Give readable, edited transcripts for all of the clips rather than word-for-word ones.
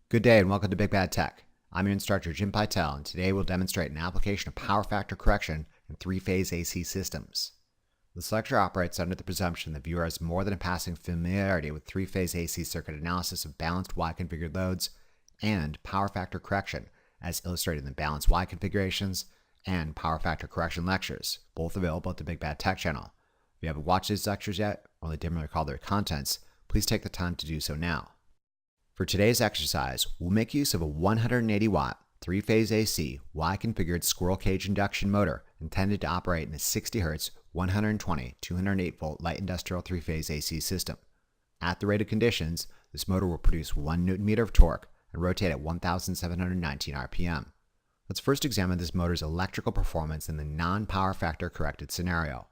Good day and welcome to Big Bad Tech. I'm your instructor, Jim Pytel, and today we'll demonstrate an application of power factor correction in three-phase AC systems. This lecture operates under the presumption that the viewer has more than a passing familiarity with three-phase AC circuit analysis of balanced Y-configured loads and power factor correction, as illustrated in the balanced Y configurations and power factor correction lectures, both available at the Big Bad Tech channel. If you haven't watched these lectures yet, or only dimly recall their contents, please take the time to do so now. For today's exercise, we'll make use of a 180-watt, three-phase AC, Y-configured squirrel cage induction motor intended to operate in a 60 Hz, 120, 208-volt light industrial three-phase AC system. At the rated conditions, this motor will produce 1 Nm of torque and rotate at 1,719 RPM. Let's first examine this motor's electrical performance in the non-power factor corrected scenario.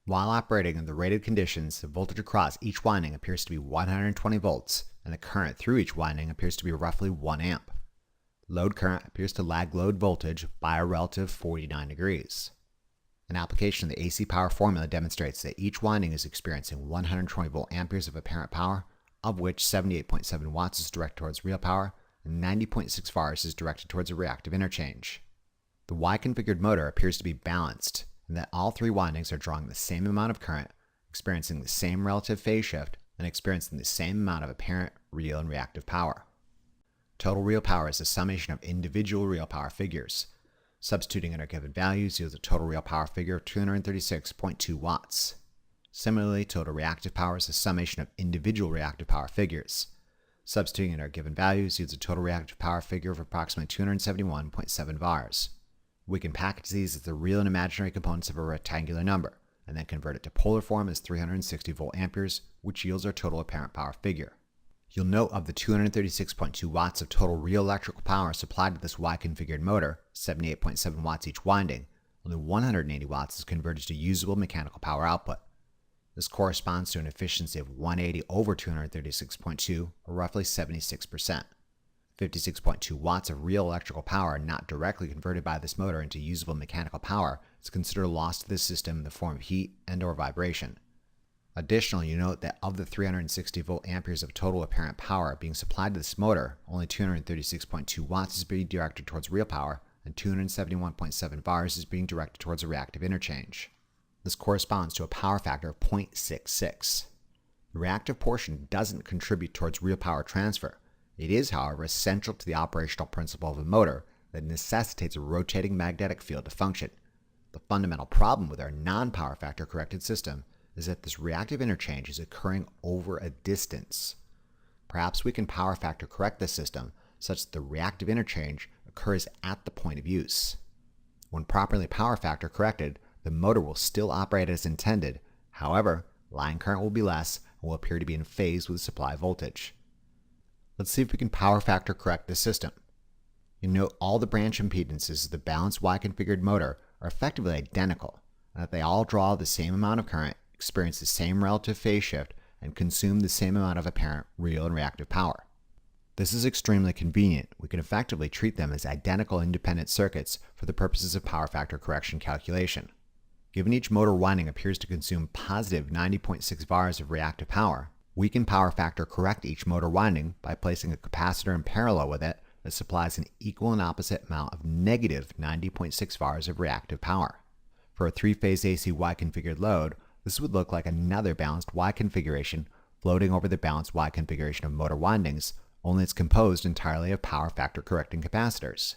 While operating in the rated conditions, the voltage across each winding appears to be 120 volts, and the current through each winding appears to be roughly 1 amp. Load current appears to lag load voltage by a relative 49 degrees. An application of the AC power formula demonstrates that each winding is experiencing 120 volt amperes of apparent power, of which 78.7 watts is directed towards real power, and 90.6 VARs is directed towards a reactive interchange. The Y-configured motor appears to be balanced, and that all three windings are drawing the same amount of current, experiencing the same relative phase shift, and experiencing the same amount of apparent real and reactive power. Total real power is the summation of individual real power figures. Substituting in our given values yields a total real power figure of 236.2 watts. Similarly, total reactive power is the summation of individual reactive power figures. Substituting in our given values yields a total reactive power figure of approximately 271.7 VARs. We can package these as the real and imaginary components of a rectangular number, and then convert it to polar form as 360 volt amperes, which yields our total apparent power figure. You'll note of the 236.2 watts of total real electrical power supplied to this Y-configured motor, 78.7 watts each winding, only 180 watts is converted to usable mechanical power output. This corresponds to an efficiency of 180 over 236.2, or roughly 76%. 56.2 watts of real electrical power not directly converted by this motor into usable mechanical power is considered lost to this system in the form of heat and/or vibration. Additionally, you note that of the 360 volt amperes of total apparent power being supplied to this motor, only 236.2 watts is being directed towards real power, and 271.7 VARs is being directed towards a reactive interchange. This corresponds to a power factor of 0.66. The reactive portion doesn't contribute towards real power transfer. It is, however, essential to the operational principle of a motor that necessitates a rotating magnetic field to function. The fundamental problem with our non-power factor corrected system is that this reactive interchange is occurring over a distance. Perhaps we can power factor correct this system such that the reactive interchange occurs at the point of use. When properly power factor corrected, the motor will still operate as intended. However, line current will be less and will appear to be in phase with supply voltage. Let's see if we can power factor correct this system. You note all the branch impedances of the balanced Y-configured motor are effectively identical, and that they all draw the same amount of current, experience the same relative phase shift, and consume the same amount of apparent real and reactive power. This is extremely convenient. We can effectively treat them as identical independent circuits for the purposes of power factor correction calculation. Given each motor winding appears to consume positive 90.6 VARs of reactive power, we can power factor correct each motor winding by placing a capacitor in parallel with it that supplies an equal and opposite amount of negative 90.6 VARs of reactive power. For a three-phase AC Y-configured load, this would look like another balanced Y configuration floating over the balanced Y configuration of motor windings, only it's composed entirely of power factor correcting capacitors.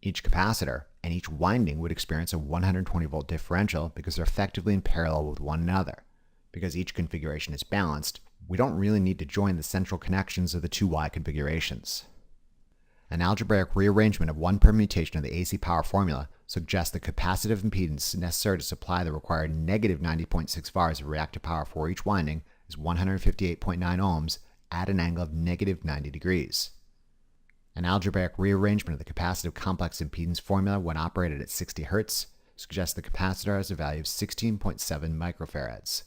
Each capacitor and each winding would experience a 120 volt differential because they're effectively in parallel with one another. Because each configuration is balanced, we don't really need to join the central connections of the two Y configurations. An algebraic rearrangement of one permutation of the AC power formula suggests the capacitive impedance necessary to supply the required negative 90.6 VARs of reactive power for each winding is 158.9 ohms at an angle of negative 90 degrees. An algebraic rearrangement of the capacitive complex impedance formula when operated at 60 Hz suggests the capacitor has a value of 16.7 microfarads.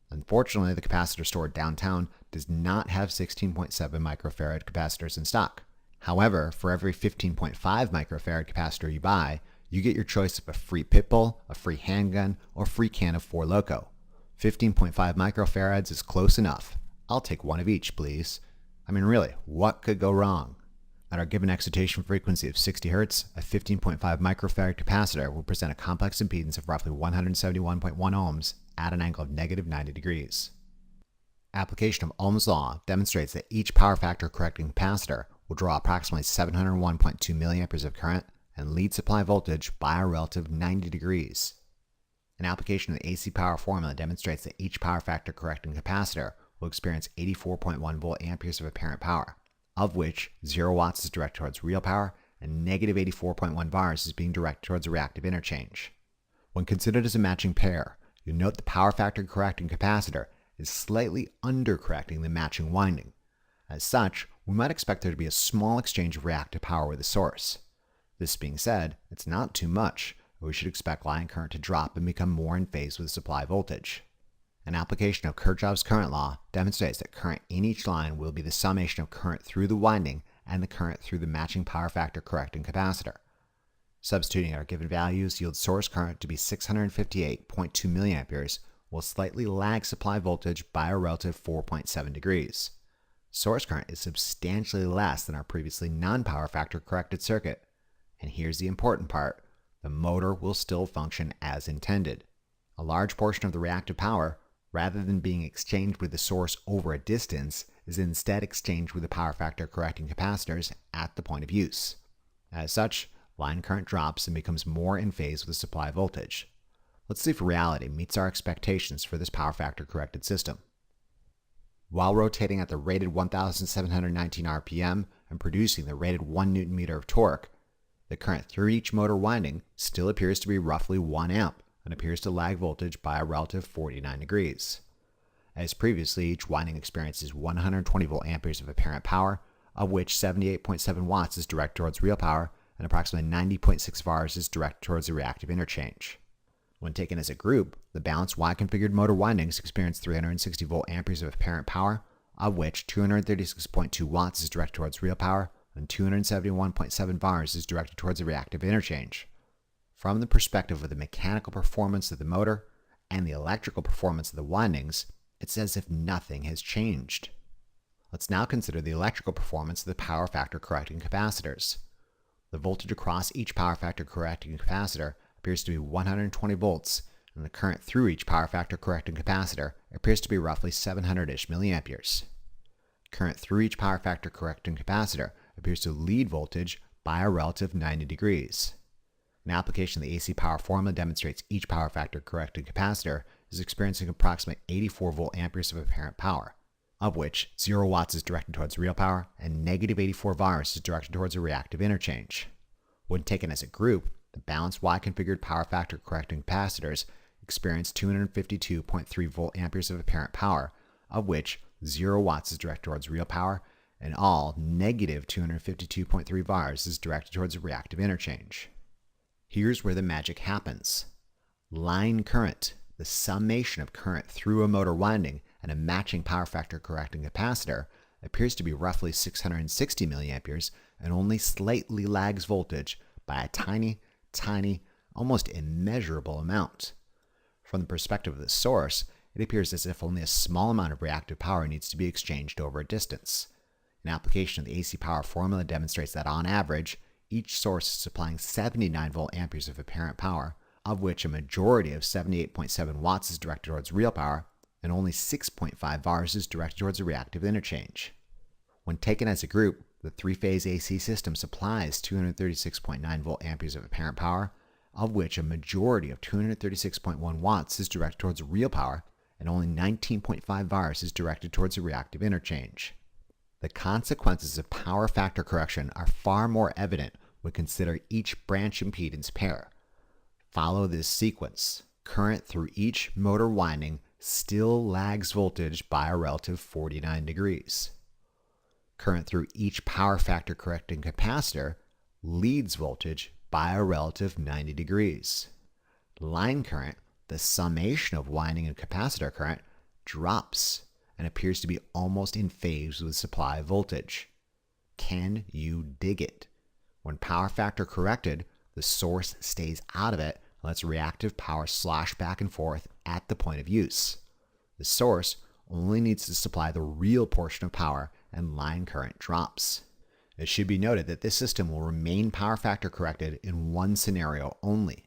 Unfortunately, the capacitor stored downtown does not have 16.7 microfarad capacitors in stock. However, for every 15.5 microfarad capacitor you buy, you get your choice of a free pit bull, a free handgun, or a free can of 4 Loko. 15.5 microfarads is close enough. I'll take one of each, please. I mean, really, what could go wrong? At our given excitation frequency of 60 Hz, a 15.5 microfarad capacitor will present a complex impedance of roughly 171.1 ohms at an angle of negative 90 degrees. Application of Ohm's law demonstrates that each power factor correcting capacitor will draw approximately 701.2 milliamperes of current and lead supply voltage by a relative 90 degrees. An application of the AC power formula demonstrates that each power factor correcting capacitor will experience 84.1 volt amperes of apparent power, of which 0 watts is directed towards real power and negative 84.1 VARs is being directed towards a reactive interchange. When considered as a matching pair, you'll note the power factor correcting capacitor is slightly undercorrecting the matching winding. As such, we might expect there to be a small exchange of reactive power with the source. This being said, it's not too much, but we should expect line current to drop and become more in phase with supply voltage. An application of Kirchhoff's current law demonstrates that current in each line will be the summation of current through the winding and the current through the matching power factor correcting capacitor. Substituting our given values yields source current to be 658.2 milliamperes, will slightly lag supply voltage by a relative 4.7 degrees. Source current is substantially less than our previously non-power factor corrected circuit. And here's the important part: the motor will still function as intended. A large portion of the reactive power, rather than being exchanged with the source over a distance, is instead exchanged with the power factor correcting capacitors at the point of use. As such, line current drops and becomes more in phase with the supply voltage. Let's see if reality meets our expectations for this power factor corrected system. While rotating at the rated 1719 RPM and producing the rated 1 Newton meter of torque, the current through each motor winding still appears to be roughly 1 amp and appears to lag voltage by a relative 49 degrees. As previously, each winding experiences 120 volt amperes of apparent power, of which 78.7 watts is directed towards real power and approximately 90.6 VARs is directed towards the reactive interchange. When taken as a group, the balanced Y-configured motor windings experience 360 volt amperes of apparent power, of which 236.2 watts is directed towards real power and 271.7 VARs is directed towards the reactive interchange. From the perspective of the mechanical performance of the motor and the electrical performance of the windings, it's as if nothing has changed. Let's now consider the electrical performance of the power factor correcting capacitors. The voltage across each power factor correcting capacitor appears to be 120 volts, and the current through each power factor correcting capacitor appears to be roughly 700-ish milliamperes. Current through each power factor correcting capacitor appears to lead voltage by a relative 90 degrees. An application of the AC power formula demonstrates each power factor correcting capacitor is experiencing approximately 84 volt amperes of apparent power, of which 0 watts is directed towards real power and negative 84 VARs is directed towards a reactive interchange. When taken as a group, the balanced Y-configured power factor correcting capacitors experience 252.3 volt amperes of apparent power, of which 0 watts is directed towards real power and all negative 252.3 VARs is directed towards a reactive interchange. Here's where the magic happens. Line current, the summation of current through a motor winding and a matching power factor correcting capacitor, appears to be roughly 660 milliamperes and only slightly lags voltage by a tiny, almost immeasurable amount. From the perspective of the source, it appears as if only a small amount of reactive power needs to be exchanged over a distance. An application of the AC power formula demonstrates that on average, each source is supplying 79 volt amperes of apparent power, of which a majority of 78.7 watts is directed towards real power, and only 6.5 VARs is directed towards a reactive interchange. When taken as a group, the three-phase AC system supplies 236.9 volt amperes of apparent power, of which a majority of 236.1 watts is directed towards real power, and only 19.5 VARs is directed towards a reactive interchange. The consequences of power factor correction are far more evident when consider each branch impedance pair. Follow this sequence. Current through each motor winding still lags voltage by a relative 49 degrees. Current through each power factor correcting capacitor leads voltage by a relative 90 degrees. Line current, the summation of winding and capacitor current, drops and appears to be almost in phase with supply voltage. Can you dig it? When power factor corrected, the source stays out of it and lets reactive power slosh back and forth at the point of use. The source only needs to supply the real portion of power and line current drops. It should be noted that this system will remain power factor corrected in one scenario only.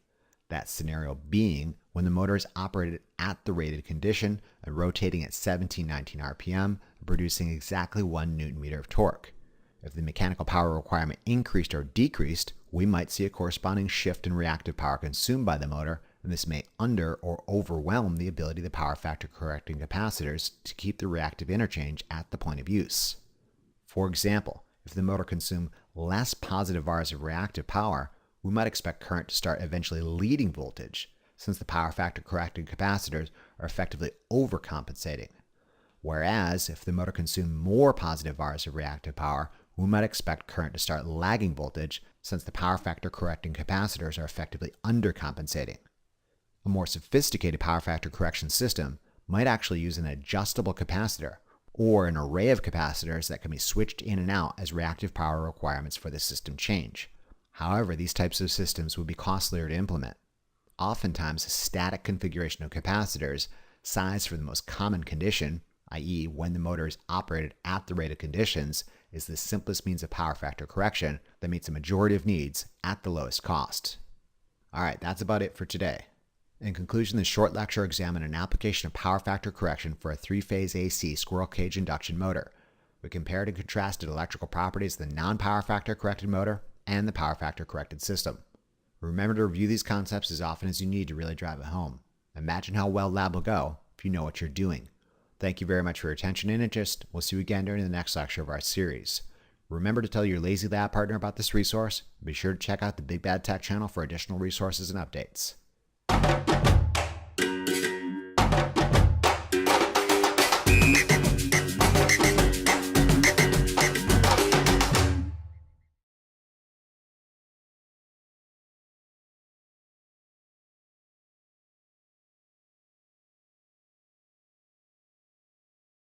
That scenario being when the motor is operated at the rated condition and rotating at 1719 RPM and producing exactly 1 Newton meter of torque. If the mechanical power requirement increased or decreased, we might see a corresponding shift in reactive power consumed by the motor, and this may under or overwhelm the ability of the power factor correcting capacitors to keep the reactive interchange at the point of use. For example, if the motor consumed less positive VARs of reactive power, we might expect current to start eventually leading voltage, since the power factor correcting capacitors are effectively overcompensating. Whereas, if the motor consumed more positive VARs of reactive power, we might expect current to start lagging voltage, since the power factor correcting capacitors are effectively undercompensating. A more sophisticated power factor correction system might actually use an adjustable capacitor, or an array of capacitors that can be switched in and out as reactive power requirements for the system change. However, these types of systems would be costlier to implement. Oftentimes, a static configuration of capacitors, sized for the most common condition, i.e. when the motor is operated at the rated conditions, is the simplest means of power factor correction that meets a majority of needs at the lowest cost. Alright, that's about it for today. In conclusion, this short lecture examined an application of power factor correction for a 3-phase AC squirrel cage induction motor. We compared and contrasted electrical properties of the non-power factor corrected motor and the power factor corrected system. Remember to review these concepts as often as you need to really drive it home. Imagine how well lab will go if you know what you're doing. Thank you very much for your attention and interest. We'll see you again during the next lecture of our series. Remember to tell your Lazy Lab partner about this resource. Be sure to check out the Big Bad Tech channel for additional resources and updates.